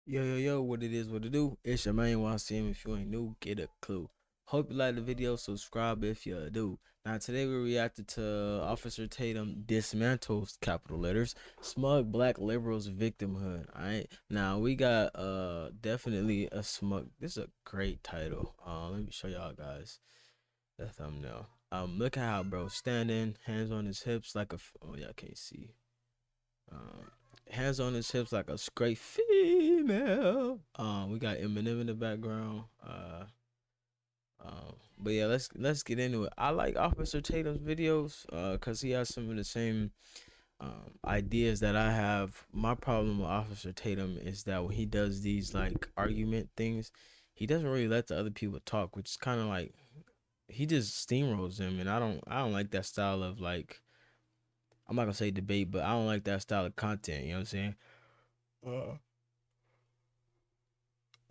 Yo, what it is, what it do? It's your main YCM. If you ain't new, get a clue. Hope you like the video, subscribe if you do. Now, today we reacted to Officer Tatum dismantles capital letters, smug black liberals victimhood. Alright, now we got definitely a smug. This is a great title. Let me show y'all guys the thumbnail. Look at how bro standing, hands on his hips like a. Oh, y'all can't see. Um, Hands on his hips like a straight female. We got Eminem in the background. But yeah, let's get into it. I like Officer Tatum's videos, cause he has some of the same ideas that I have. My problem with Officer Tatum is that when he does these like argument things, he doesn't really let the other people talk, which is kind of like he just steamrolls them, and I don't like that style of like, I'm not gonna say debate, but I don't like that style of content. You know what I'm saying? Uh,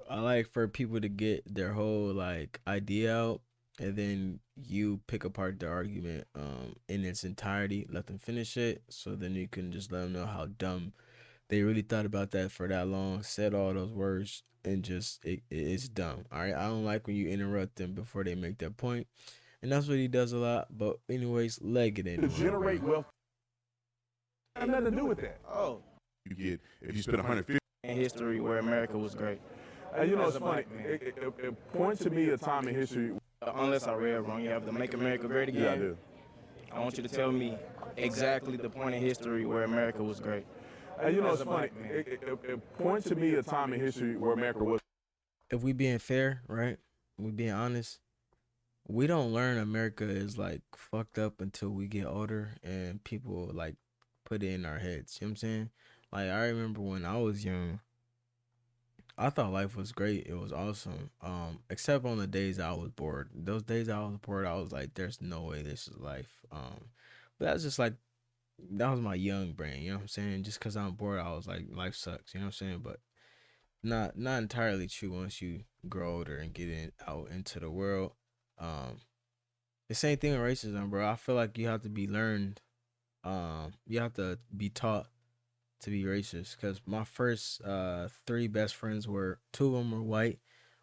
I like for people to get their whole like idea out, and then you pick apart the argument in its entirety, let them finish it, so then you can just let them know how dumb they really thought about that for that long, said all those words, and just it's dumb. All right, I don't like when you interrupt them before they make their point, and that's what he does a lot. But anyways, leg it To into it, generate bro. wealth has nothing to do with that. Oh, You get if you spend 150. in history where America was great. And you know, As it's a funny. black man. It points to me a time in history. Unless I read wrong, you have to Make America Great Again. Yeah, I do. I want you to tell me exactly the point in history where America was great. And you know, As it's a funny. black man. It points to me a time in history where America was. If we being fair, right? We being honest. We don't learn America is like fucked up until we get older and people like put it in our heads. You know what I'm saying? Like I remember when I was young, I thought life was great. It was awesome. Except on the days I was bored. Those days I was bored, I was like, there's no way this is life. But that's just like that was my young brain, you know what I'm saying? Just cause I'm bored, I was like, life sucks, you know what I'm saying? But not entirely true once you grow older and get out into the world. Um the same thing with racism, bro. I feel like you have to be learned. You have to be taught to be racist. Cause my first three best friends were two of them were white,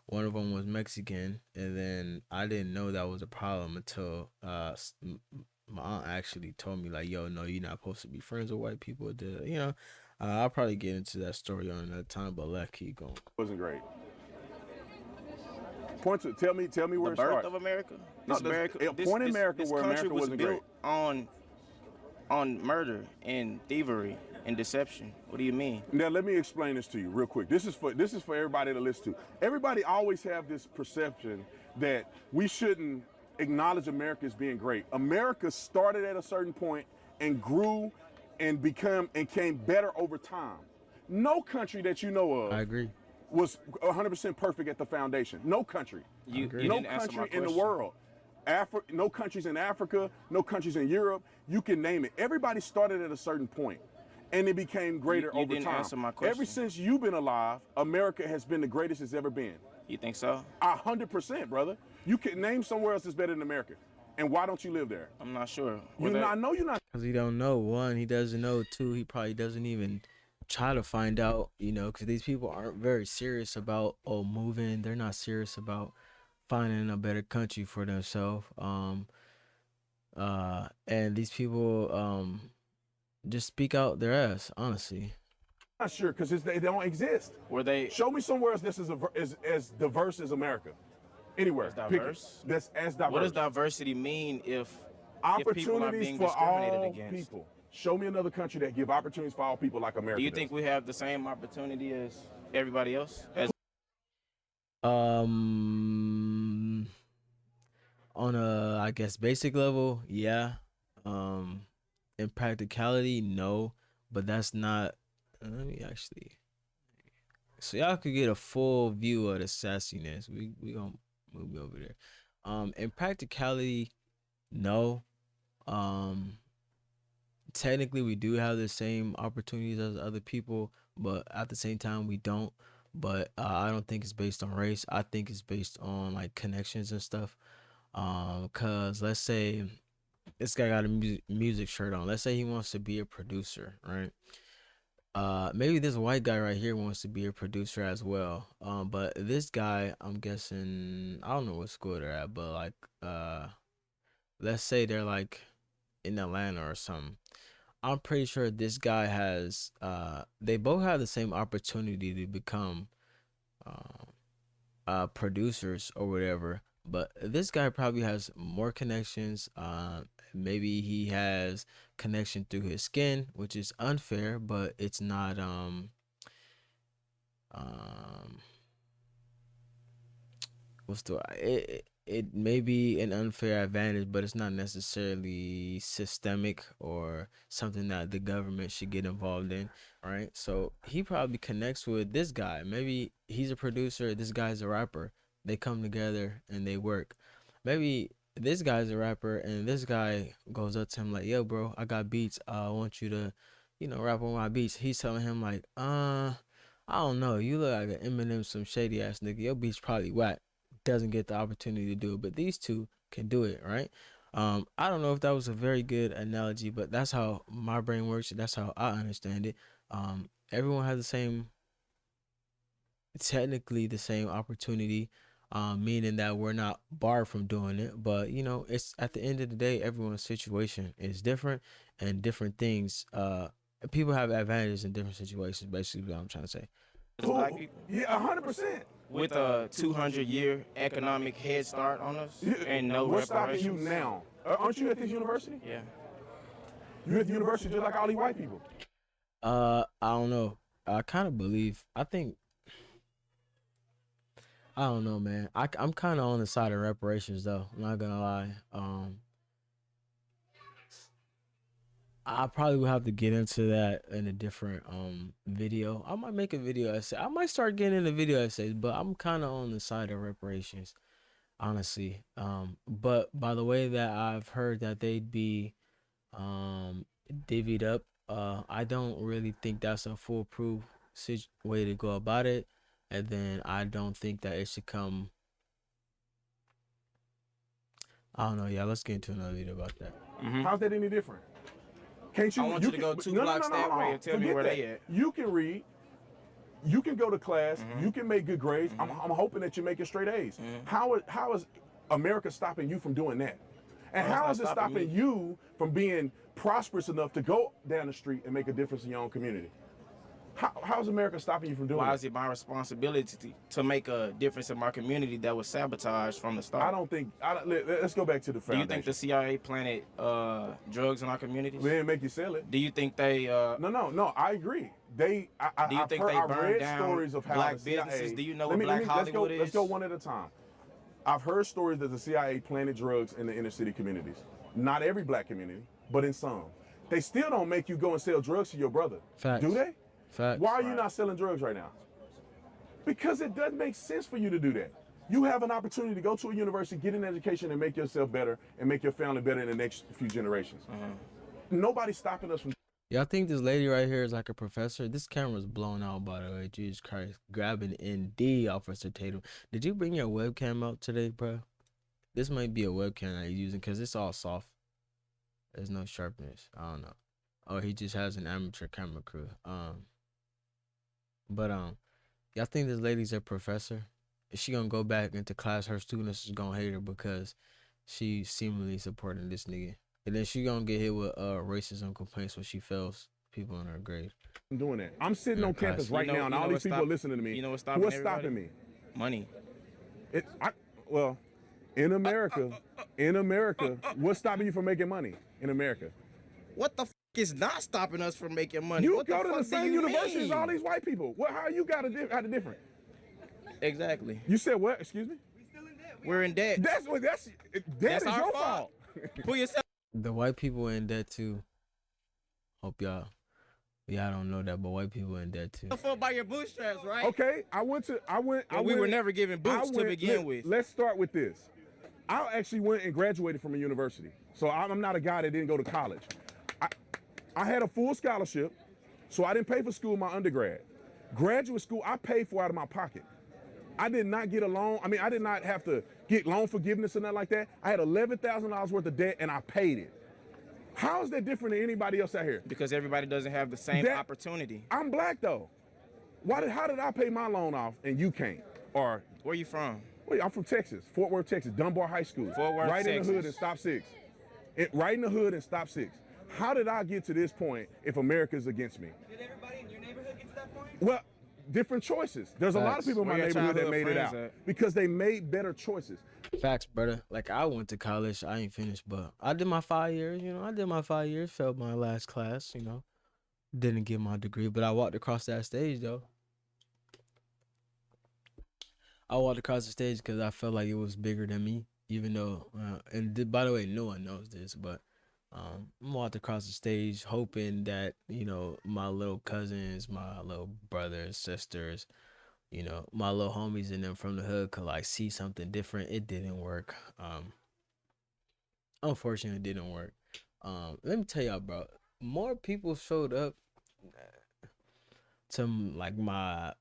one of them was Mexican, and then I didn't know that was a problem until my aunt actually told me like, "Yo, no, you're not supposed to be friends with white people." You know, I'll probably get into that story on another time, but let's keep going. Wasn't great. Point to tell me The where it birth starts. of America. No, point in America this where country America was wasn't built great. on murder and thievery and deception. What do you mean? Now let me explain this to you real quick. This is for everybody to listen to. Everybody always have this perception that we shouldn't acknowledge America as being great. America started at a certain point and grew and came better over time. No country that you know I of agree. was 100% perfect at the foundation. No country. You agree. No didn't answer my country in the question. world. No countries in Africa, no countries in Europe. You can name it. Everybody started at a certain point, and it became greater You over didn't time. answer my question. Ever since you've been alive, America has been the greatest it's ever been. You think so? 100%, brother. You can name somewhere else that's better than America, and why don't you live there? I'm not sure. I know you're not. Cause he don't know. One, he doesn't know. Two, he probably doesn't even try to find out. You know, cause these people aren't very serious about moving. They're not serious about finding a better country for themselves. And these people just speak out their ass. Honestly, Not sure because they don't exist. Were they Show me somewhere else that's as diverse as America. Anywhere. As Pick it. diverse? That's as diverse. What does diversity mean if people are Opportunities being for discriminated all against? people. Show me another country that give opportunities for all people like America. Do you does. think we have the same opportunity as everybody else? As um, on a I guess basic level, yeah. In practicality, no. But that's not. Let me actually. So y'all could get a full view of the sassiness. We gonna move over there. In practicality, no. Um, Technically we do have the same opportunities as other people, but at the same time we don't. But I don't think it's based on race. I think it's based on like connections and stuff. Cause let's say this guy got a music shirt on. Let's say he wants to be a producer, right? Maybe this white guy right here wants to be a producer as well. But this guy, I'm guessing, I don't know what school they're at, but like, let's say they're like in Atlanta or something. I'm pretty sure this guy has, they both have the same opportunity to become, uh, producers or whatever. But this guy probably has more connections. Maybe he has connection through his skin, which is unfair, but it's not um what's the it may be an unfair advantage, but it's not necessarily systemic or something that the government should get involved in, right? So he probably connects with this guy. Maybe he's a producer, this guy's a rapper. They come together and they work. Maybe this guy's a rapper and this guy goes up to him like, "Yo, bro, I got beats. I want you to, rap on my beats." He's telling him like, I don't know. You look like an Eminem, some shady ass nigga. Your beats probably whack. Doesn't get the opportunity to do it, but these two can do it, right? I don't know if that was a very good analogy, but that's how my brain works. That's how I understand it. Everyone has the same, technically the same opportunity, meaning that we're not barred from doing it. But it's at the end of the day, everyone's situation is different, and different things. People have advantages in different situations. Basically, what I'm trying to say. As black people Yeah, 100%. with a 200-year economic head start on us and no What's stopping you reparations. now? Aren't you at this university? Yeah. You're at the university just like all these white people. I don't know. I kind of believe. I don't know, man. I'm kind of on the side of reparations, though. I'm not gonna lie. I probably will have to get into that in a different video. I might make a video essay. I might start getting into video essays, but I'm kind of on the side of reparations, honestly. But by the way that I've heard that they'd be um divvied up, I don't really think that's a foolproof way to go about it. And then I don't think that it should come. I don't know. Yeah, let's get into another video about that. How's that any different? Can't you? I want you to go 2 blocks that way and tell me Forget where that. they at. You can read. You can go to class. You can make good grades. I'm hoping that you're making straight A's. How is America stopping you from doing that? And it's how not is it stopping stopping me. you from being prosperous enough to go down the street and make a difference in your own community? How's America stopping you from doing Why that? is it my responsibility to make a difference in my community that was sabotaged from the start? I don't think. Let's go back to the Do foundation. you think the CIA planted drugs in our communities? They didn't make you sell it? Do you think they No. I agree. do you think they I burned read down stories of how black the CIA, businesses? Do you know Let what me- Black let me- let's go- Hollywood Let's go is? one at a time. I've heard stories that the CIA planted drugs in the inner city communities. Not every black community, but in some. They still don't make you go and sell drugs to your brother. Facts. Do they? Facts. Why are you not selling drugs right now? Because it doesn't make sense for you to do that. You have an opportunity to go to a university, get an education, and make yourself better and make your family better in the next few generations. Nobody's stopping us from. Y'all think this lady right here is like a professor? This camera's blown out, by the way. Jesus Christ. Grabbing ND, Officer Tatum. Did you bring your webcam out today, bro? This might be a webcam that you're using because it's all soft. There's no sharpness. I don't know. Oh, he just has an amateur camera crew. But y'all think this lady's a professor? Is she gonna go back into class? Her students is gonna hate her because she's seemingly supporting this nigga. And then she gonna get hit with racism complaints when she fails people in her grade. doing that. I'm sitting Yeah, on campus class. right now, and all these people are listening to me. You know what's stopping What's everybody? stopping me? Money. Well, in America, what's stopping you from making money in America? What the f is not stopping us from making money? You what go the to fuck the do same you university as mean? all these white people. How you got it different? Exactly. You said what? Excuse me? We're in debt. That's That's is our your fault. Pull yourself. The white people in debt too. Hope y'all don't know that, but white people in debt too. Up by your bootstraps, right? Okay, We were never given boots to begin with. Let's start with this. I actually went and graduated from a university. So I'm not a guy that didn't go to college. I had a full scholarship, so I didn't pay for school in my undergrad. Graduate school, I paid for out of my pocket. I did not get a loan. I mean, I did not have to get loan forgiveness or nothing like that. I had $11,000 worth of debt, and I paid it. How is that different than anybody else out here? Because everybody doesn't have the same opportunity. I'm black though. How did I pay my loan off and you can't? Or where you from? Wait, I'm from Texas, Fort Worth, Texas, Dunbar High School. Fort Worth, right Texas. in the hood and stop 6. Right in the hood and stop 6. How did I get to this point if America's against me? Did everybody in your neighborhood get to that point? Well, different choices. There's a lot of people in my neighborhood that made it out because they made better choices. Facts, brother. Like, I went to college. I ain't finished, but I did my 5 years. You know, I did my 5 years. Failed my last class. You know, didn't get my degree, but I walked across that stage though. I walked across the stage because I felt like it was bigger than me, even though. By the way, no one knows this, but I walked across the stage hoping that, you know, my little cousins, my little brothers, sisters, you know, my little homies and them from the hood could like see something different. It didn't work. Unfortunately, it didn't work. Let me tell y'all, bro. More people showed up to like my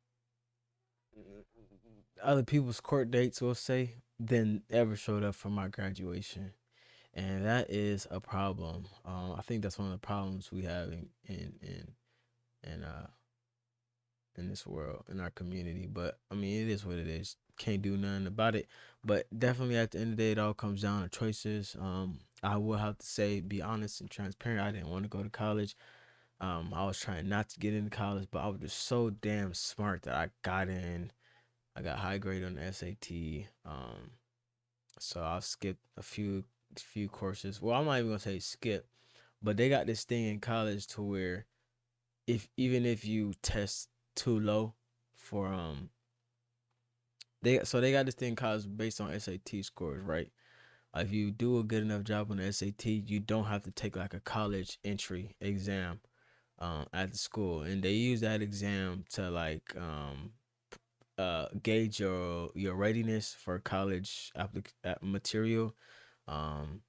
other people's court dates, we'll say, than ever showed up for my graduation, and that is a problem. I think that's one of the problems we have in in this world, in our community. But I mean, it is what it is. Can't do nothing about it. But definitely at the end of the day, it all comes down to choices. I will have to say, be honest and transparent. I didn't want to go to college. I was trying not to get into college, but I was just so damn smart that I got in. I got high grade on the SAT. So I skipped a few courses. Well, I'm not even gonna say skip, but they got this thing in college to where even if you test too low for they got this thing in college based on SAT scores, right? If you do a good enough job on the SAT, you don't have to take like a college entry exam at the school, and they use that exam to like gauge your readiness for college material. And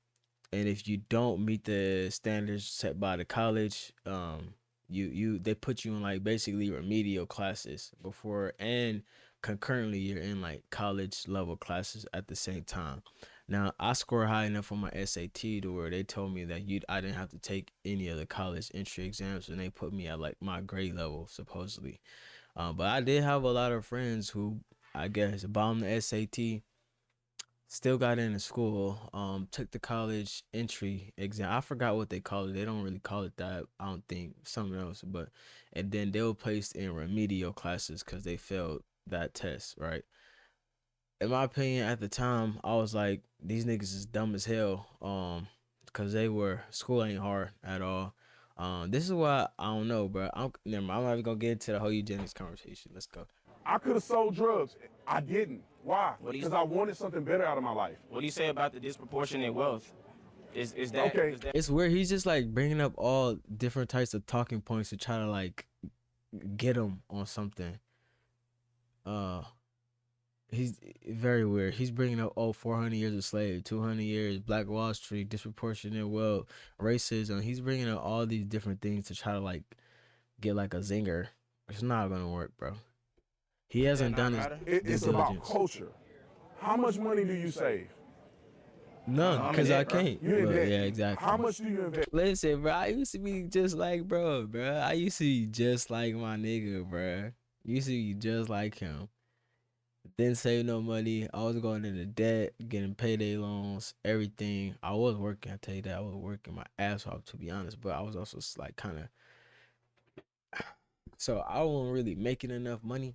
if you don't meet the standards set by the college, they put you in like basically remedial classes before, and concurrently you're in like college level classes at the same time. Now I scored high enough on my SAT to where they told me that I didn't have to take any of the college entry exams, and they put me at like my grade level supposedly. But I did have a lot of friends who, I guess, bombed the SAT, still got into school, took the college entry exam. I forgot what they call it. They don't really call it that. I don't think, something else. And then they were placed in remedial classes because they failed that test, right? In my opinion, at the time, I was like, these niggas is dumb as hell. Because school ain't hard at all. This is why I don't know, bro. I'm not even gonna get into the whole eugenics conversation. Let's go. I could have sold drugs. I didn't. Why? Because I wanted something better out of my life. What do you say about the disproportionate wealth? Is that okay? It's weird. He's just like bringing up all different types of talking points to try to like get him on something. He's very weird. He's bringing up 400 years of slave, 200 years, Black Wall Street, disproportionate wealth, racism. He's bringing up all these different things to try to like get like a zinger. It's not gonna work, bro. He hasn't done his It's about culture. How much money do you save? None, because I can't. Yeah, exactly. How much do you invest? Listen, bro, I used to be just like bro. I used to be just like my nigga, bro. Used to be just like him. Didn't save no money. I was going into debt, getting payday loans, everything. I was working, I tell you that. I was working my ass off, to be honest. But I was also like kind of... So I wasn't really making enough money.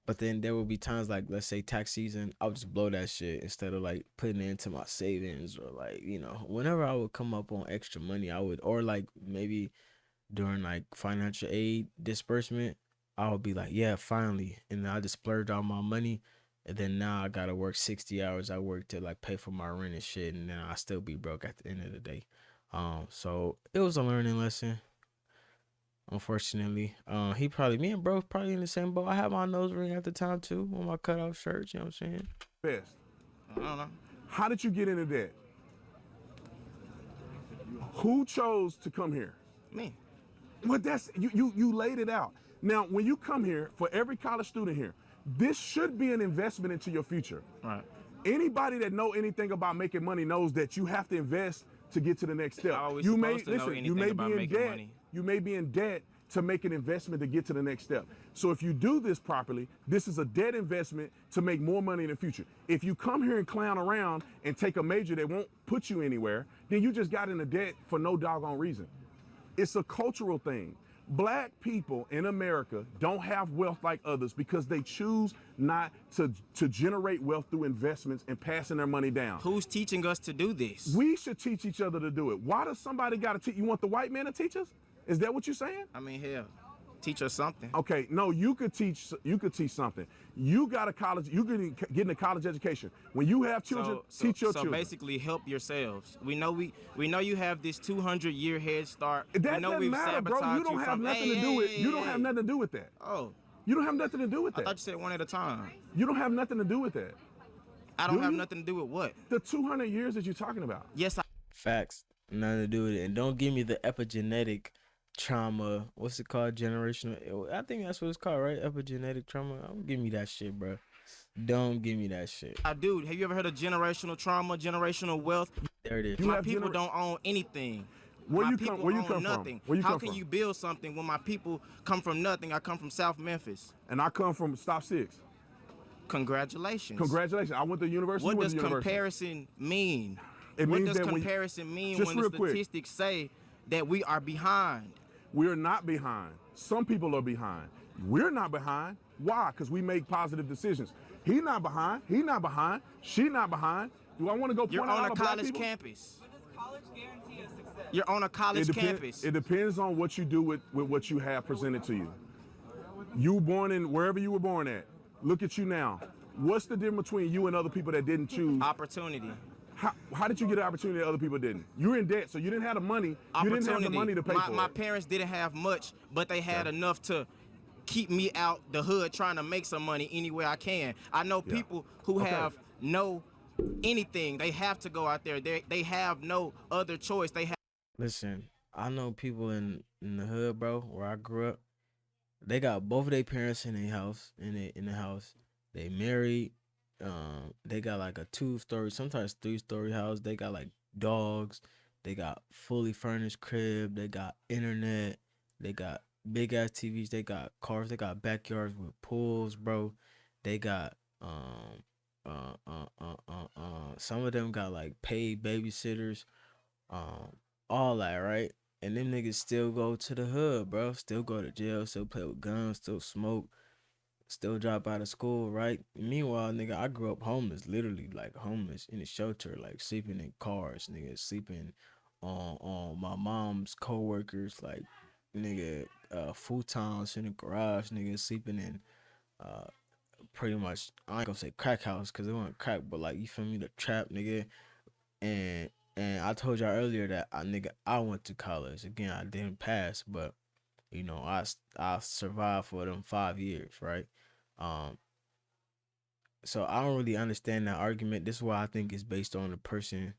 But then there would be times like, let's say tax season, I would just blow that shit instead of like putting it into my savings, or like, you know, whenever I would come up on extra money, I would, or like maybe during like financial aid disbursement, I would be like, yeah, finally. And then I just splurged all my money. And then now I got to work 60 hours. I work to like pay for my rent and shit. And then I still be broke at the end of the day. So it was a learning lesson. Unfortunately, me and bro probably in the same boat. I had my nose ring at the time too, on my cutoff shirts. You know what I'm saying? Best. I don't know. How did you get into debt? Who chose to come here? Me. Well, that's you laid it out. Now, when you come here, for every college student here, this should be an investment into your future. Right. Anybody that know anything about making money knows that you have to invest to get to the next step. How are we You may supposed to know listen. You anything may about be in making debt. money? You may be in debt to make an investment to get to the next step. So if you do this properly, this is a debt investment to make more money in the future. If you come here and clown around and take a major that won't put you anywhere, then you just got into debt for no doggone reason. It's a cultural thing. Black people in America don't have wealth like others because they choose not to generate wealth through investments and passing their money down. Who's teaching us to do this? We should teach each other to do it. Why does somebody got to teach? You want the white man to teach us? Is that what you're saying? I mean, hell, teach us something. Okay, no, you could teach. You could teach something. You got a college. You could get in a college education. When you have children, teach your so children. basically, help yourselves. We know you have this 200-year head start. That we know doesn't we've matter, bro. sabotaged You don't have from, nothing to do with. You don't have nothing to do with that. Oh, You don't have nothing to do with I that. thought you said one at a time. You don't have nothing to do with that. I don't Do have you? nothing to do with what? The 200 years that you're talking about. Yes, Facts. Nothing to do with it. And don't give me the epigenetic trauma. What's it called? Generational. I think that's what it's called, right? Epigenetic trauma. Don't give me that shit, bro. Don't give me that shit. I do. Have you ever heard of generational trauma, generational wealth? There it is. You My have people don't own anything. Where My you people come? Where you own come nothing. from? Where you How come can from? you build something when my people come from nothing? I come from South Memphis. And I come from Stop 6. Congratulations. Congratulations. I went to university. What you went does to university. comparison mean? It What means does that when- comparison mean Just when the real quick. statistics say that we are behind? We're not behind. Some people are behind. We're not behind. Why? Because we make positive decisions. He not behind. He not behind. She not behind. Do I want to go point You're out on all a the black college people? campus. But does college guarantee a success? You're on a college campus. It depends on what you do with what you have presented to you. You were born in wherever you were born at. Look at you now. What's the difference between you and other people that didn't choose? Opportunity. How did you get an opportunity that other people didn't? You were in debt, so you didn't have the money. You didn't have the money to pay for my it. parents didn't have much, but they had enough to keep me out the hood trying to make some money any way I can. I know Yeah. people who Okay. have no anything. They have to go out there. They have no other choice. They have Listen, I know people in the hood, bro, where I grew up. They got both of their parents in their house, in the house. They married. They got like a 2-story, sometimes 3-story house. They got like dogs. They got fully furnished crib. They got internet. They got big ass TVs. They got cars. They got backyards with pools, bro. They got some of them got like paid babysitters, all that, right? And them niggas still go to the hood, bro. Still go to jail, still play with guns, still smoke, still drop out of school, right? Meanwhile, nigga, I grew up homeless, literally like homeless in a shelter, like sleeping in cars, nigga, sleeping on my mom's coworkers, like nigga, futons in the garage, nigga, sleeping in pretty much, I ain't gonna say crack house because it wasn't crack, but like, you feel me, the trap, nigga. And I told y'all earlier that I went to college. Again, I didn't pass, but you know, I survived for them 5 years, right? Um, so I don't really understand that argument. This is why I think it's based on the person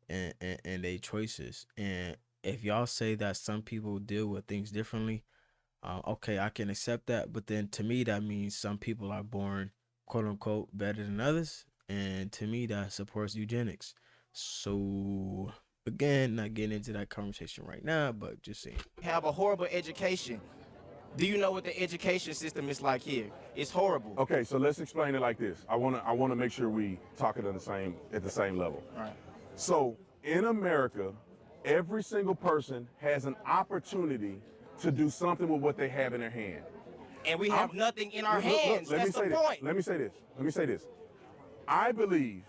and their choices. And if y'all say that some people deal with things differently, okay, I can accept that. But then to me, that means some people are born, quote unquote, better than others. And to me, that supports eugenics. So again, not getting into that conversation right now, but just saying. have a horrible education. Do you know what the education system is like here? It's horrible. Okay, so let's explain it like this. I wanna make sure we talk it at the same level. All right. So in America, every single person has an opportunity to do something with what they have in their hand. And we have nothing in our Look, hands. let me That's the say this. point. Let me say this. I believe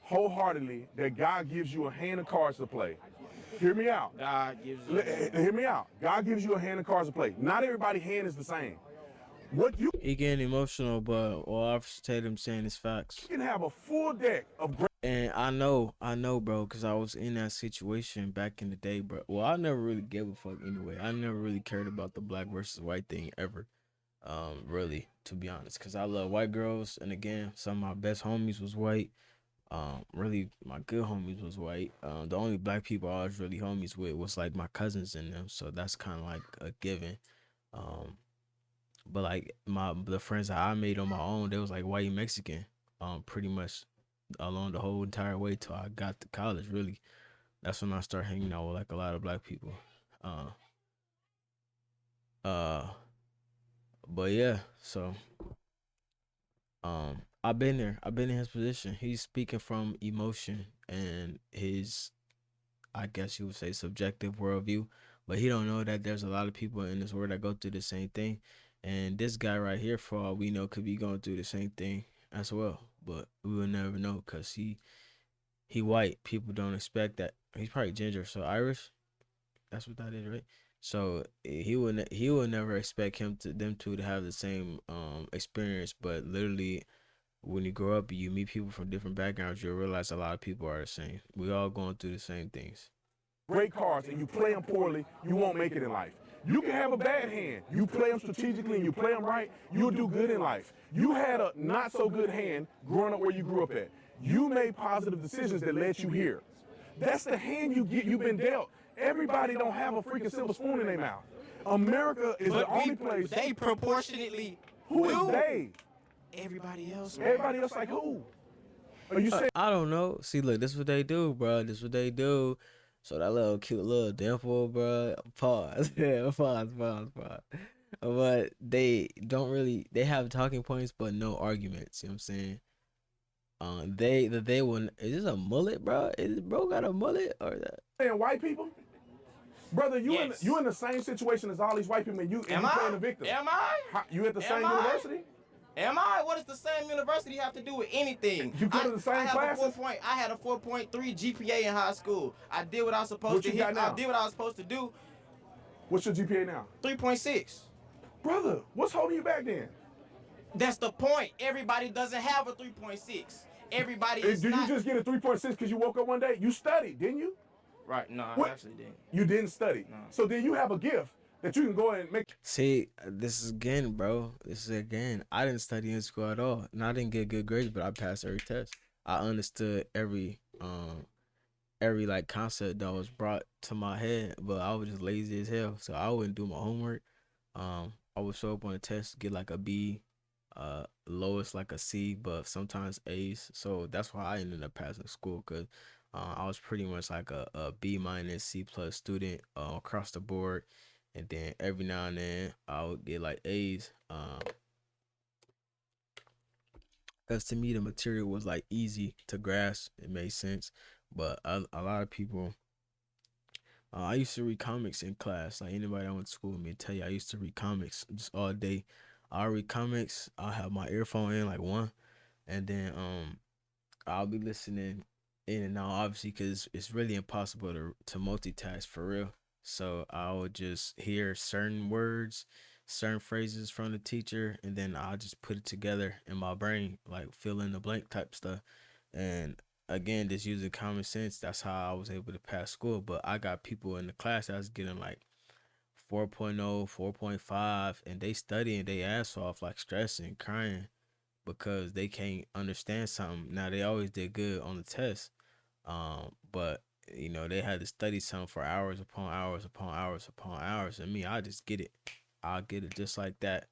wholeheartedly that God gives you a hand of cards to play. Hear me out. God gives you. Hear me out. God gives you a hand of cards to play. Not everybody's hand is the same. What you He getting emotional, but all Officer Tatum saying is facts. can have a full deck of great. And I know, bro, because I was in that situation back in the day, bro. Well, I never really gave a fuck anyway. I never really cared about the black versus white thing ever. Really, to be honest, because I love white girls, and again, some of my best homies was white. Really, my good homies was white. The only black people I was really homies with was like my cousins and them, so that's kind of like a given. But like the friends that I made on my own, they was like white and Mexican. Pretty much along the whole entire way till I got to college, really. That's when I start hanging out with like a lot of black people. Uh, uh, but yeah, so I've been there. I've been in his position. He's speaking from emotion and his, I guess you would say, subjective worldview. But he don't know that there's a lot of people in this world that go through the same thing, and this guy right here, for all we know, could be going through the same thing as well. But we will never know because he white. People don't expect that. He's probably ginger, so Irish. That's what that is, right? So he will never expect them to have the same experience. But literally, when you grow up and you meet people from different backgrounds, you'll realize a lot of people are the same. We all going through the same things. Great cards and you play them poorly, you won't make it in life. You can have a bad hand. You play them strategically and you play them right, you'll do good in life. You had a not so good hand growing up where you grew up at. You made positive decisions that led you here. That's the hand you get. You've been dealt. Everybody don't have a freaking silver spoon in their mouth. America is the only place. They proportionately Who do. is they? Everybody else, man. Everybody else like who? Are you saying? I don't know. See, look, this is what they do, bro. This is what they do. So that little cute little dimple, bro. Pause. Yeah, pause. But they don't really. They have talking points, but no arguments. You know what I'm saying? They will. Is this a mullet, bro? Is bro got a mullet or that? Saying white people? Brother, Yes. you in the same situation as all these white people and you Am playing I? the victim. Am I? You at the same I? university? Am I? What does the same university have to do with anything? You go to the same I classes? I had a 4.3 GPA in high school. I did what I was supposed What to you got hit. now? I did what I was supposed to do. What's your GPA now? 3.6. Brother, what's holding you back then? That's the point. Everybody doesn't have a 3.6. Everybody is Did not. you just get a 3.6 because you woke up one day? You studied, didn't you? Right? No, What? I actually didn't. You didn't study. No. So then you have a gift that you can go and make. See, this is again, bro. This is again. I didn't study in school at all, and I didn't get good grades, but I passed every test. I understood every like concept that was brought to my head, but I was just lazy as hell, so I wouldn't do my homework. I would show up on a test, get like a B, lowest like a C, but sometimes A's. So that's why I ended up passing school, cause I was pretty much like a B minus C plus student across the board, and then every now and then I would get like A's. Cause to me the material was like easy to grasp, it made sense, but a lot of people. I used to read comics in class. Like anybody that went to school with me tell you, I used to read comics just all day. I read comics. I'll have my earphone in like one, and then I'll be listening in and out, obviously, because it's really impossible to multitask for real. So I would just hear certain words, certain phrases from the teacher, and then I'll just put it together in my brain, like fill in the blank type stuff. And again, just using common sense, that's how I was able to pass school. But I got people in the class that was getting like 4.0, 4.5, and they studying they ass off, like stressing, crying because they can't understand something. Now they always did good on the test, but they had to study something for hours upon hours upon hours upon hours. And me, I just get it. I'll get it just like that,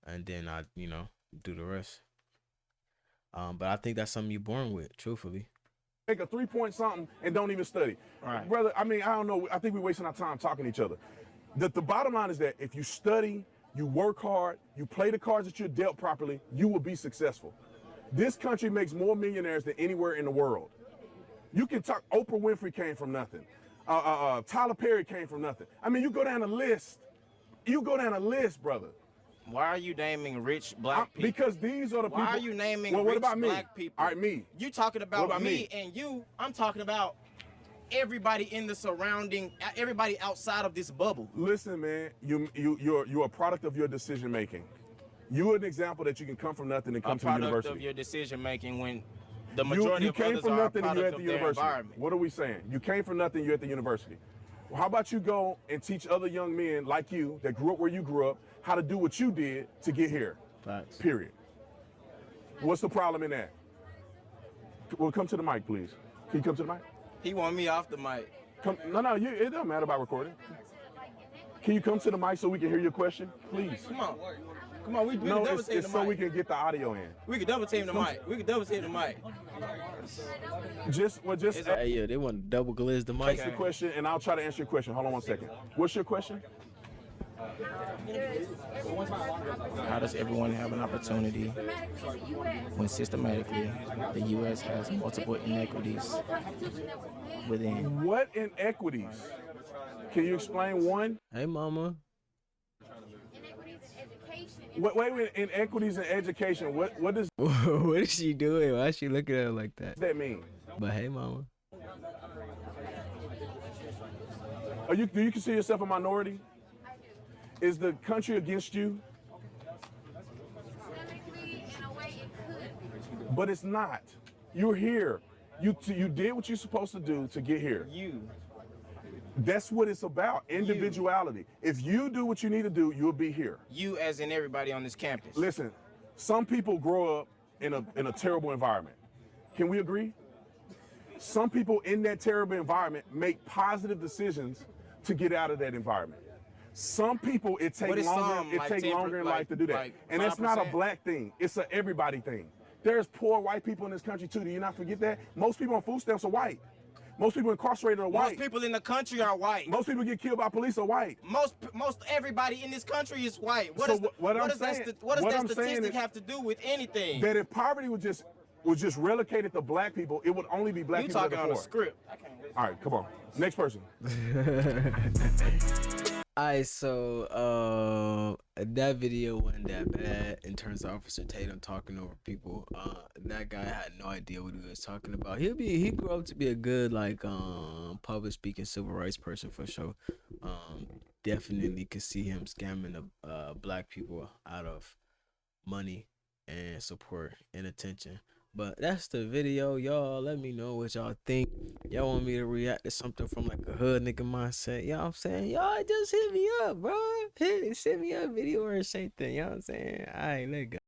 and then I do the rest. But I think that's something you're born with, truthfully. Make a 3-point something and don't even study. Right. Brother, I mean, I don't know. I think we're wasting our time talking to each other. The bottom line is that if you study, you work hard, you play the cards that you're dealt properly, you will be successful. This country makes more millionaires than anywhere in the world. You can talk, Oprah Winfrey came from nothing. Tyler Perry came from nothing. I mean, you go down a list. You go down a list, brother. Why are you naming rich black people? Because these are the people. Why are you naming well, what rich about me? black people? All right, me. You talking What about, about me me? and you. I'm talking about everybody in the surrounding, everybody outside of this bubble. Listen, man, you're a product of your decision making. You're an example that you can come from nothing and come to the Product university. of your decision making when the majority You of came others from are a nothing and you're product at the of their university. environment. What are we saying? You came from nothing, you're at the university. Well, how about you go and teach other young men like you that grew up where you grew up how to do what you did to get here? Facts. Period. What's the problem in that? Well, come to the mic, please. Can you come to the mic? He want me off the mic. Come. No, it doesn't matter about recording. Can you come to the mic so we can hear your question, please? Come on. Come on, we can No, double team it's the so mic. we can get the audio in. We can double team the mic. We can double team the mic. Just Hey, yeah, they want to double glaze the mic. ask the question, and I'll try to answer your question. Hold on 1 second. What's your question? How does everyone have an opportunity when systematically the U.S. has multiple inequities within? What inequities? Can you explain one? Hey, mama. Wait, inequities in education. What does What is she doing? Why is she looking at her like that? that mean? But hey, mama. Do you consider yourself a minority? Is the country against you? Technically, in a way, it could. But it's not. You're here. You did what you're supposed to do to get here. You. That's what it's about. Individuality. If you do what you need to do, you'll be here. You as in everybody on this campus. Listen, some people grow up in a terrible environment. Can we agree? Some people in that terrible environment make positive decisions to get out of that environment. Some people it What takes is longer. some, It like takes 10%, longer in life to do that. like And it's not a 5%? black thing. It's a everybody thing. There's poor white people in this country too. Do you not forget that? Most people on food stamps are white. Most people incarcerated are white. Most people in the country are white. Most people get killed by police are white. Most everybody in this country is white. So what I'm saying- What does what that I'm saying statistic is have to do with anything? That if poverty was just relegated to black people, it would only be black You people that talking are on a poor. script. All right, come on. Next person. Alright, so that video wasn't that bad in terms of Officer Tatum talking over people. That guy had no idea what he was talking about. He grew up to be a good public speaking civil rights person for sure. Definitely could see him scamming the black people out of money and support and attention. But that's the video, y'all. Let me know what y'all think. Y'all want me to react to something from like a hood nigga mindset? You know what I'm saying? Y'all just hit me up, bro. Send me a video or something. You know what I'm saying? All right, let go.